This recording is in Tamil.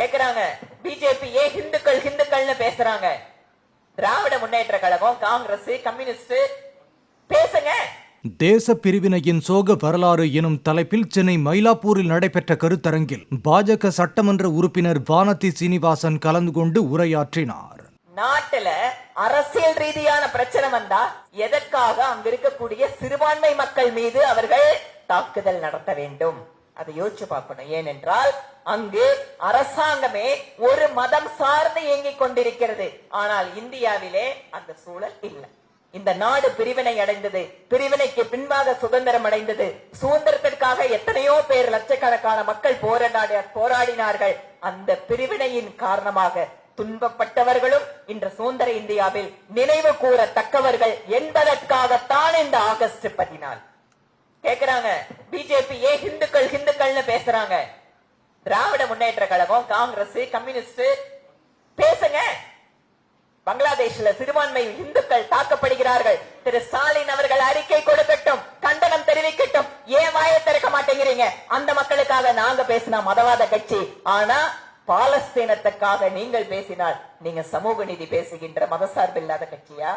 கேக்குறாங்க. பிஜேபி ஏன் ஹிந்துக்கள் ஹிந்துக்கள்னு பேசுறாங்க? திராவிட முன்னேற்ற கழகம், காங்கிரஸ், கம்யூனிஸ்ட் பேசுங்க. தேச பிரிவினையின் சோக வரலாறு எனும் தலைப்பில் சென்னை மயிலாப்பூரில் நடைபெற்ற கருத்தரங்கில் பாஜக சட்டமன்ற உறுப்பினர் வானதி சீனிவாசன் கலந்து கொண்டு உரையாற்றினார். நாட்டுல அரசியல் ரீதியான பிரச்சனை வந்தா எதற்காக அங்க இருக்கக்கூடிய சிறுபான்மை மக்கள் மீது அவர்கள் தாக்குதல் நடத்த வேண்டும்? அதை யோசிச்சு பார்க்கணும். ஏனென்றால் அங்கு அரசாங்கமே ஒரு மதம் சார்ந்து இயங்கிக் கொண்டிருக்கிறது. ஆனால் இந்தியாவிலே அந்த சூழல் இல்லை. இந்த நாடு பிரிவினை அடைந்தது, பிரிவினைக்கு பின்பாக சுதந்திரம் அடைந்தது. சுதந்திரத்திற்காக எத்தனையோ பேர், லட்சக்கணக்கான மக்கள் போராடினார்கள். அந்த பிரிவினையின் காரணமாக துன்பப்பட்டவர்களும் இன்று சுதந்திர இந்தியாவில் நினைவு கூறத்தக்கவர்கள் என்பதற்காகத்தான் இந்த ஆகஸ்ட் 14. கேக்குறாங்க. பிஜேபி ஏன் ஹிந்துக்கள் ஹிந்துக்கள்னு பேசுறாங்க? திராவிட முன்னேற்ற கழகம், காங்கிரஸ், கம்யூனிஸ்ட் பேசுங்க. பங்களாதேஷ்ல சிறுபான்மை இந்துக்கள் தாக்கப்படுகிறார்கள். திரு ஸ்டாலின் அவர்கள் அறிக்கை கொடுக்கட்டும், கண்டனம் தெரிவிக்கட்டும். ஏன் வாயை திறக்க மாட்டேங்கிறீங்க? அந்த மக்களுக்காக நாங்க பேசினா மதவாத கட்சி, ஆனா பாலஸ்தீனத்துக்காக நீங்கள் பேசினால் நீங்க சமூக நீதி பேசுகின்ற மதசார்பில்லாத கட்சியா?